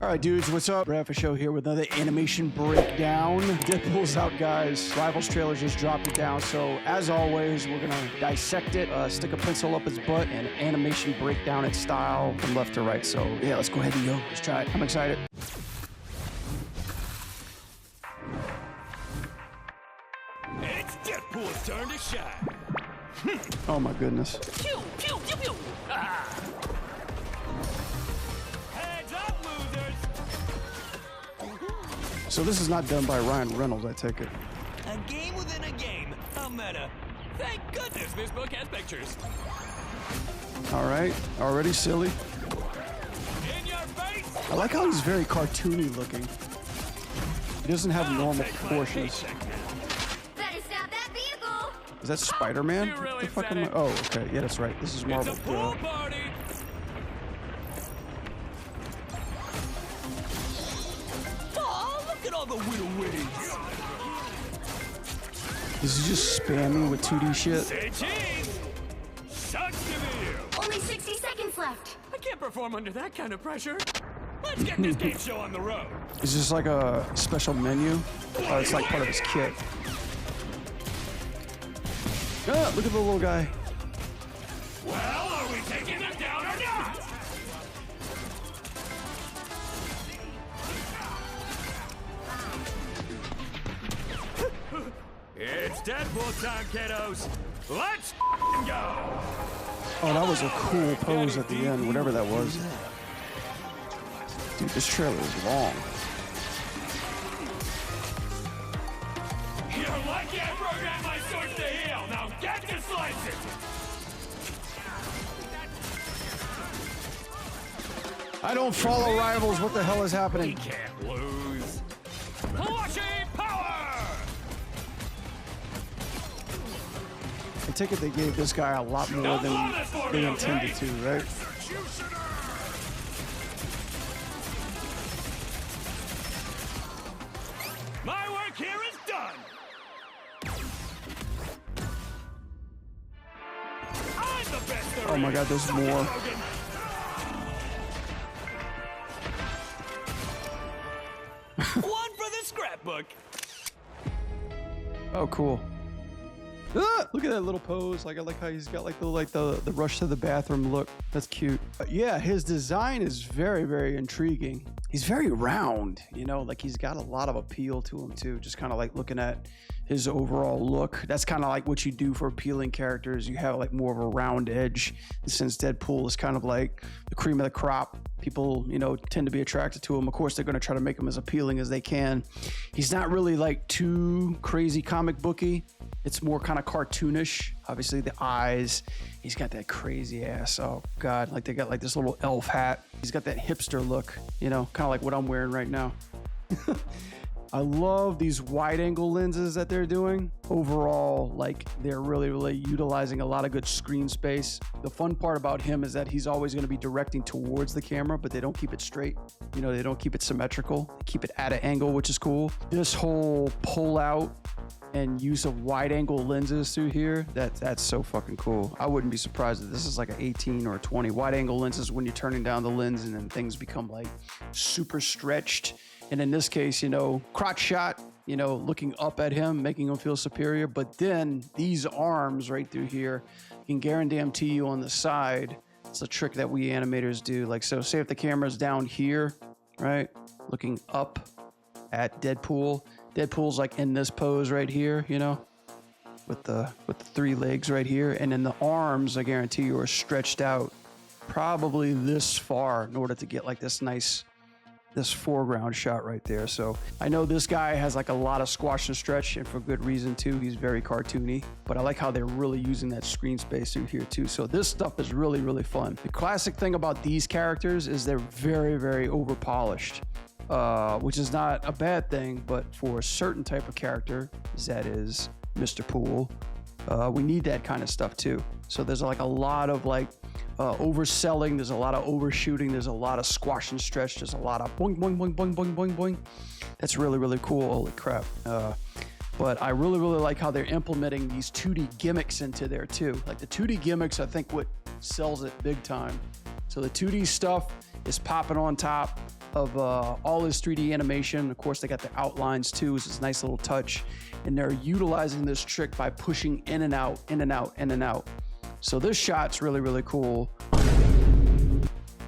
Alright dudes, what's up? Brad for Show here with another animation breakdown. Deadpool's out, guys. Rivals trailer just dropped it down, so as always, we're gonna dissect it, stick a pencil up its butt, and animation breakdown its style from left to right. So yeah, let's go ahead and go. Let's try it. I'm excited. It's Deadpool's turn to shine. Oh my goodness. Pew, pew, pew, pew. Ah. Heads up, losers. So this is not done by Ryan Reynolds, I take it. A game within a game. A meta. Thank goodness this book has pictures. Alright, already silly. In your face. I like how he's very cartoony looking. He doesn't have normal proportions. Is that Spider-Man? You really What the fuck said am I? it. Oh, okay. Yeah, that's right. This is Marvel. It's a pool party. Oh, look at all the little witties. Is he just spamming with 2D shit? Say cheese. Sucks to be you. Only 60 seconds left. I can't perform under that kind of pressure. Let's get this game show on the road. Is this like a special menu? Oh, it's like part of his kit. Ah, look at the little guy. Well, are we taking them down or not? It's Deadpool time, kiddos. Let's go. Oh, that was a cool pose at the end, whatever that was. Dude, this trailer is long. You're lucky I programmed my sword to heal. Now get to slicing. I don't follow Rivals. What the hell is We happening? can't lose. Flushing power. I take it they gave this guy a lot more than they intended to, right? My work here is done. I'm the best there Oh my is. God, there's more. One for the scrapbook. Oh, cool. Ah, look at that little pose. Like I like how he's got like the rush to the bathroom look. That's cute. Yeah, his design is very, very intriguing. He's very round, you know, like he's got a lot of appeal to him too. Just kind of like looking at his overall look. That's kind of like what you do for appealing characters. You have like more of a round edge. And since Deadpool is kind of like the cream of the crop, people, you know, tend to be attracted to him. Of course, they're going to try to make him as appealing as they can. He's not really like too crazy comic booky. It's more kind of cartoonish. Obviously the eyes, he's got that crazy ass. Oh God, like they got like this little elf hat. He's got that hipster look, you know, kind of like what I'm wearing right now. I love these wide angle lenses that they're doing. Overall, like they're really utilizing a lot of good screen space. The fun part about him is that he's always going to be directing towards the camera, but they don't keep it straight. You know, they don't keep it symmetrical. They keep it at an angle, which is cool. This whole pull out and use of wide angle lenses through here, that's so fucking cool. I wouldn't be surprised if this is like an 18 or a 20. Wide angle lenses when you're turning down the lens and then things become like super stretched. And in this case, you know, crotch shot, you know, looking up at him, making him feel superior. But then these arms right through here, you can guarantee you on the side, it's a trick that we animators do. Like, so say if the camera's down here, right, looking up at Deadpool, Deadpool's like in this pose right here, you know, with the three legs right here. And then the arms, I guarantee you, are stretched out probably this far in order to get like this nice, this foreground shot right there. So I know this guy has like a lot of squash and stretch, and for good reason too. He's very cartoony, but I like how they're really using that screen space through here too. So this stuff is really fun. The classic thing about these characters is they're very over polished, which is not a bad thing, but for a certain type of character, that is Mr. Pool, we need that kind of stuff too. So there's like a lot of like overselling, there's a lot of overshooting, there's a lot of squash and stretch, there's a lot of boing boing boing boing boing boing boing. That's really cool. Holy crap. But I really like how they're implementing these 2D gimmicks into there too. Like the 2D gimmicks, I think what sells it big time. So the 2D stuff is popping on top of all his 3D animation. Of course, they got the outlines too. It's this nice little touch. And they're utilizing this trick by pushing in and out, in and out, in and out. So this shot's really, really cool.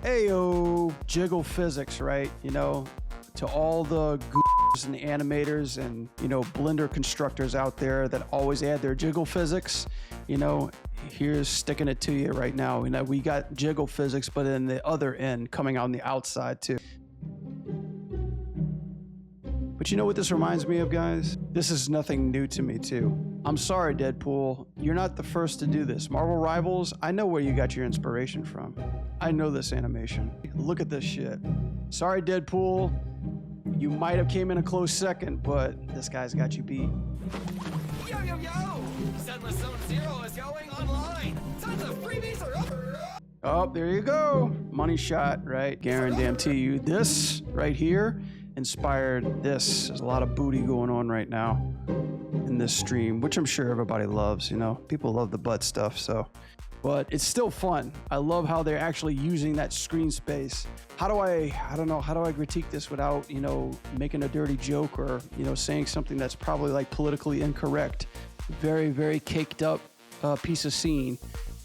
Ayo, jiggle physics, right? You know, to all the goobers and animators and, you know, Blender constructors out there that always add their jiggle physics, you know, here's sticking it to you right now. You know, we got jiggle physics, but in the other end coming on the outside too. But you know what this reminds me of, guys? This is nothing new to me too. I'm sorry, Deadpool, you're not the first to do this. Marvel Rivals, I know where you got your inspiration from. I know this animation. Look at this shit. Sorry, Deadpool, you might have came in a close second, but this guy's got you beat. Yo, yo, yo! Sunless Zone Zero is going online! Tons of freebies are over! Oh, there you go. Money shot, right? Guarantee you. This right here inspired this. There's a lot of booty going on right now in this stream, which I'm sure everybody loves, you know. People love the butt stuff, so. But it's still fun. I love how they're actually using that screen space. I don't know, how do I critique this without, you know, making a dirty joke or, you know, saying something that's probably like politically incorrect. Very, very caked up piece of scene.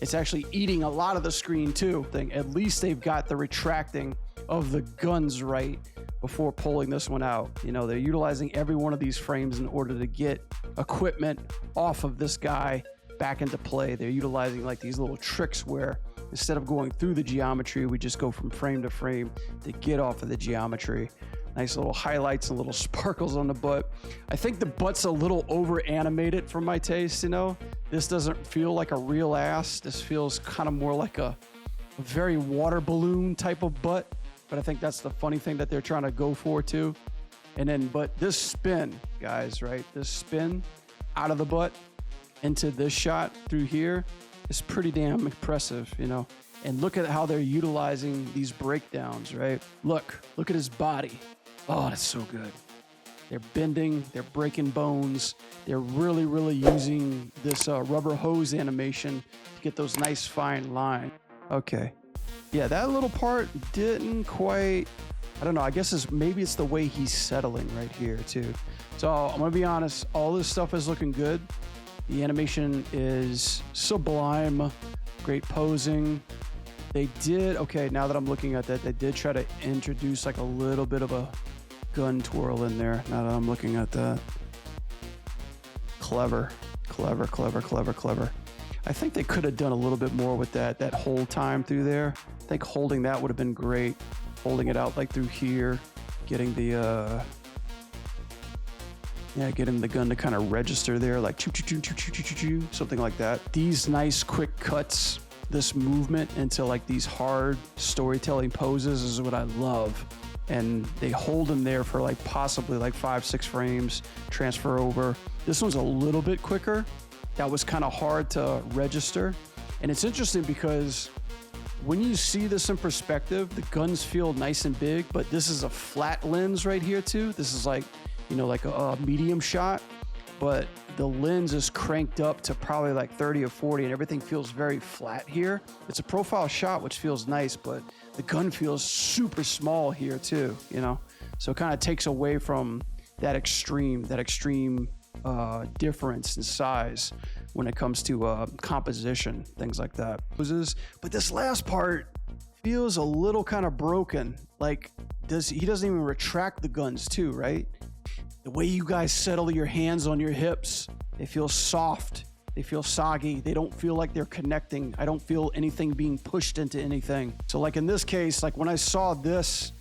It's actually eating a lot of the screen too. At least they've got the retracting of the guns right before pulling this one out. You know, they're utilizing every one of these frames in order to get equipment off of this guy back into play. They're utilizing like these little tricks where instead of going through the geometry, we just go from frame to frame to get off of the geometry. Nice little highlights and little sparkles on the butt. I think the butt's a little over animated for my taste, you know? This doesn't feel like a real ass. This feels kind of more like a very water balloon type of butt. But I think that's the funny thing that they're trying to go for too. And then, but this spin, guys, right? This spin out of the butt into this shot through here is pretty damn impressive, you know? And look at how they're utilizing these breakdowns, right? Look at his body. Oh, that's so good. They're bending, they're breaking bones. They're really, really using this rubber hose animation to get those nice fine lines. Okay. Yeah, that little part didn't quite, I don't know, I guess maybe it's the way he's settling right here too. So I'm gonna be honest, all this stuff is looking good. The animation is sublime, great posing. They did, okay, now that I'm looking at that, they did try to introduce like a little bit of a gun twirl in there, now that I'm looking at that. Clever, clever, clever, clever, clever. I think they could have done a little bit more with that whole time through there. I think holding that would have been great. Holding it out like through here, getting the, getting the gun to kind of register there, like choo choo choo choo choo choo choo, something like that. These nice quick cuts, this movement into like these hard storytelling poses is what I love. And they hold them there for like possibly like 5-6 frames, transfer over. This one's a little bit quicker. That was kind of hard to register. And it's interesting because when you see this in perspective, the guns feel nice and big, but this is a flat lens right here too. This is like, you know, like a medium shot, but the lens is cranked up to probably like 30 or 40 and everything feels very flat here. It's a profile shot, which feels nice, but the gun feels super small here too, you know? So it kind of takes away from that extreme difference in size when it comes to composition, things like that. But this last part feels a little kind of broken. Like he doesn't even retract the guns too, right? The way you guys settle your hands on your hips, they feel soft, they feel soggy, they don't feel like they're connecting. I don't feel anything being pushed into anything. So like in this case, like when I saw this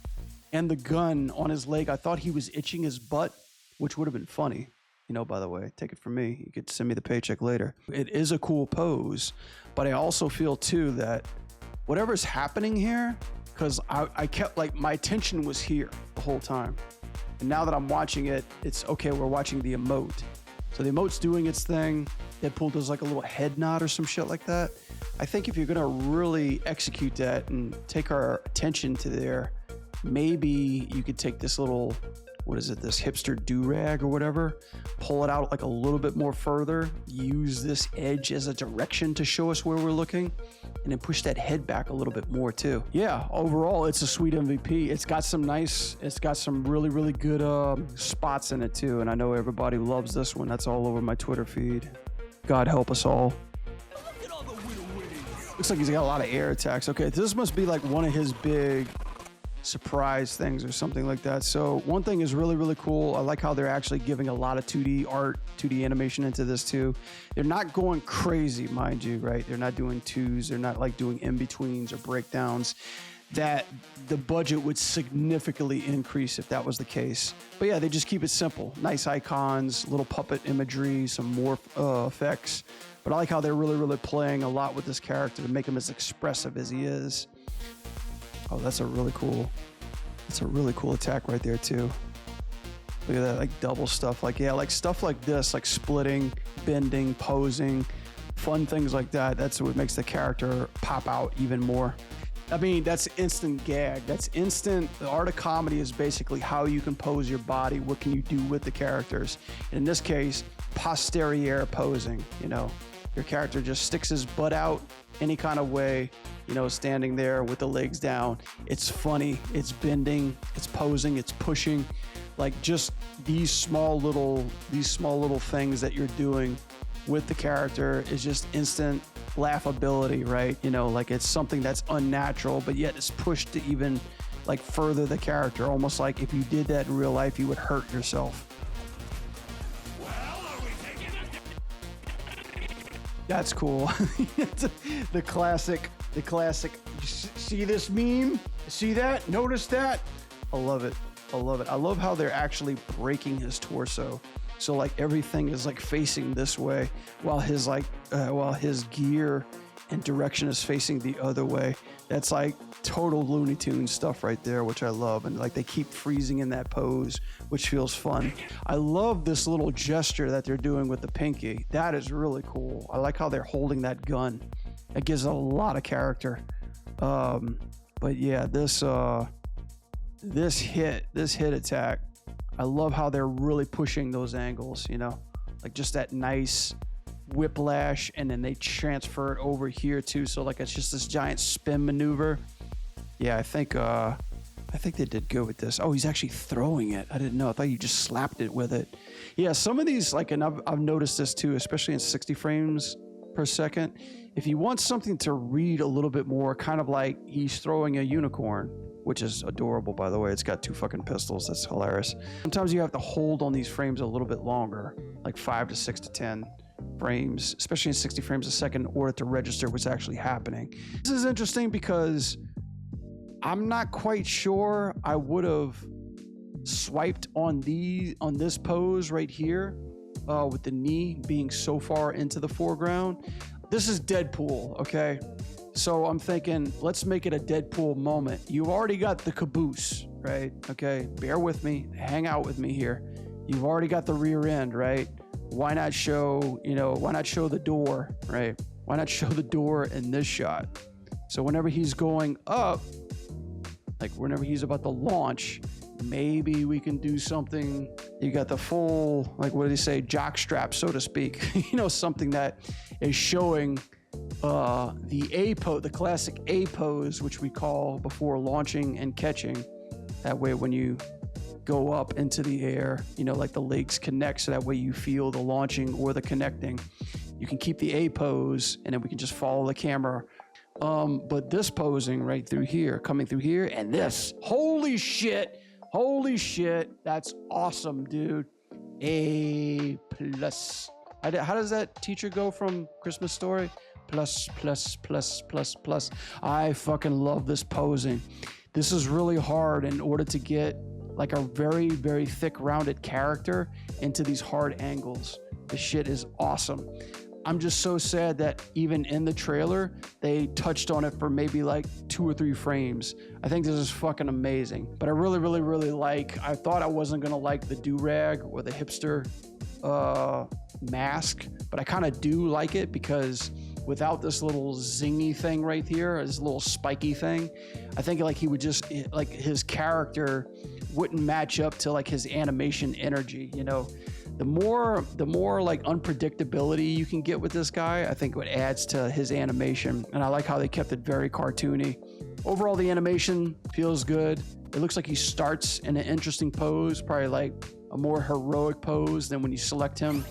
and the gun on his leg, I thought he was itching his butt, which would have been funny. You know, by the way, take it from me. You could send me the paycheck later. It is a cool pose, but I also feel too that whatever's happening here, because I kept like my attention was here the whole time. And now that I'm watching it, it's okay, we're watching the emote. So the emote's doing its thing. Deadpool does like a little head nod or some shit like that. I think if you're gonna really execute that and take our attention to there, maybe you could take this little what is it, this hipster do-rag or whatever, pull it out like a little bit more further, use this edge as a direction to show us where we're looking, and then push that head back a little bit more too. Yeah, overall, it's a sweet MVP. It's got some really, really good spots in it too, and I know everybody loves this one. That's all over my Twitter feed. God help us all. Looks like he's got a lot of air attacks. Okay, this must be like one of his big surprise things or something like that. So one thing is really, really cool. I like how they're actually giving a lot of 2D art, 2D animation into this too. They're not going crazy, mind you, right? They're not doing twos. They're not like doing in-betweens or breakdowns. That the budget would significantly increase if that was the case. But yeah, they just keep it simple. Nice icons, little puppet imagery, some morph effects. But I like how they're really, really playing a lot with this character to make him as expressive as he is. Oh, that's a really cool attack right there too. Look at that, like double stuff. Like, yeah, like stuff like this, like splitting, bending, posing, fun things like that. That's what makes the character pop out even more. I mean, that's instant gag. That's instant. The art of comedy is basically how you can pose your body. What can you do with the characters? And in this case, posterior posing, you know. Your character just sticks his butt out any kind of way, you know, standing there with the legs down. It's funny, it's bending, it's posing, it's pushing. Like just these small little things that you're doing with the character is just instant laughability, right? You know, like it's something that's unnatural, but yet it's pushed to even like further the character. Almost like if you did that in real life, you would hurt yourself. That's cool. The classic. See this meme? See that? Notice that? I love it. I love how they're actually breaking his torso. So like everything is like facing this way while his gear and direction is facing the other way. That's like total Looney Tunes stuff right there, which I love. And like they keep freezing in that pose, which feels fun. I love this little gesture that they're doing with the pinky. That is really cool. I like how they're holding that gun. It gives a lot of character. But yeah, this hit attack, I love how they're really pushing those angles, you know, like just that nice whiplash, and then they transfer it over here too. So like it's just this giant spin maneuver. Yeah, I think they did good with this. Oh, he's actually throwing it. I didn't know. I thought you just slapped it with it. Yeah, some of these, like, and I've noticed this too, especially in 60 frames per second. If you want something to read a little bit more, kind of like he's throwing a unicorn, which is adorable, by the way. It's got 2 fucking pistols. That's hilarious. Sometimes you have to hold on these frames a little bit longer, like 5 to 6 to 10 frames, especially in 60 frames a second, in order to register what's actually happening. This is interesting because I'm not quite sure I would have swiped on this pose right here with the knee being so far into the foreground. This is Deadpool, okay? So I'm thinking, let's make it a Deadpool moment. You've already got the caboose, right? Okay, bear with me, hang out with me here. You've already got the rear end, right? Why not show the door, right? Why not show the door in this shot? So whenever he's going up, like whenever he's about to launch, maybe we can do something. You got the full, like, what do they say, jock strap, so to speak. You know, something that is showing the A pose, the classic A pose, which we call before launching and catching. That way, when you go up into the air, you know, like the legs connect, so that way you feel the launching or the connecting. You can keep the A pose, and then we can just follow the camera. But this posing right through here, coming through here, and this, holy shit, that's awesome, dude. A plus. How does that teacher go from Christmas Story? Plus, plus, plus, plus, plus. I fucking love this posing. This is really hard in order to get like a very, very thick, rounded character into these hard angles. This shit is awesome. I'm just so sad that even in the trailer, they touched on it for maybe like 2 or 3 frames. I think this is fucking amazing. But I really, really, really like, I thought I wasn't gonna like the do-rag or the hipster mask, but I kind of do like it because without this little zingy thing right here, this little spiky thing. I think like he would just, like his character wouldn't match up to like his animation energy, you know. The more like unpredictability you can get with this guy, I think it adds to his animation. And I like how they kept it very cartoony. Overall, the animation feels good. It looks like he starts in an interesting pose, probably like a more heroic pose than when you select him.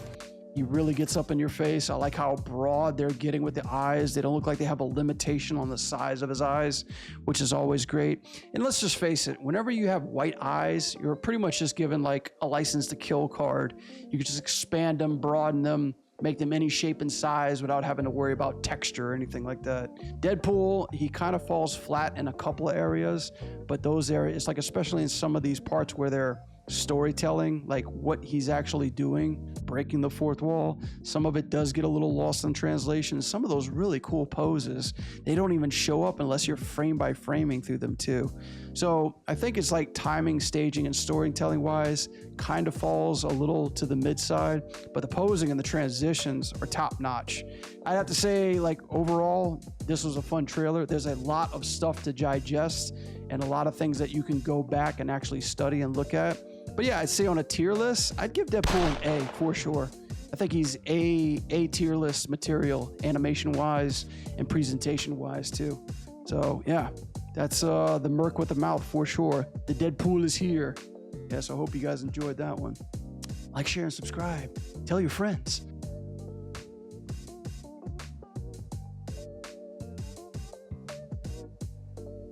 He really gets up in your face. I like how broad they're getting with the eyes. They don't look like they have a limitation on the size of his eyes, which is always great. And let's just face it, whenever you have white eyes, you're pretty much just given like a license to kill card. You can just expand them, broaden them, make them any shape and size without having to worry about texture or anything like that. Deadpool, he kind of falls flat in a couple of areas, but those areas, like especially in some of these parts where they're storytelling, like what he's actually doing, breaking the fourth wall, some of it does get a little lost in translation. Some of those really cool poses, they don't even show up unless you're frame by framing through them too. So I think it's like timing, staging, and storytelling wise kind of falls a little to the mid side, but the posing and the transitions are top notch. I'd have to say, like, overall, this was a fun trailer. There's a lot of stuff to digest and a lot of things that you can go back and actually study and look at. But yeah, I'd say on a tier list, I'd give Deadpool an A for sure. I think he's a tier list material, animation wise and presentation wise too. So yeah, that's the Merc with the mouth for sure. The Deadpool is here. Yes, I hope you guys enjoyed that one. Like, share, and subscribe. Tell your friends.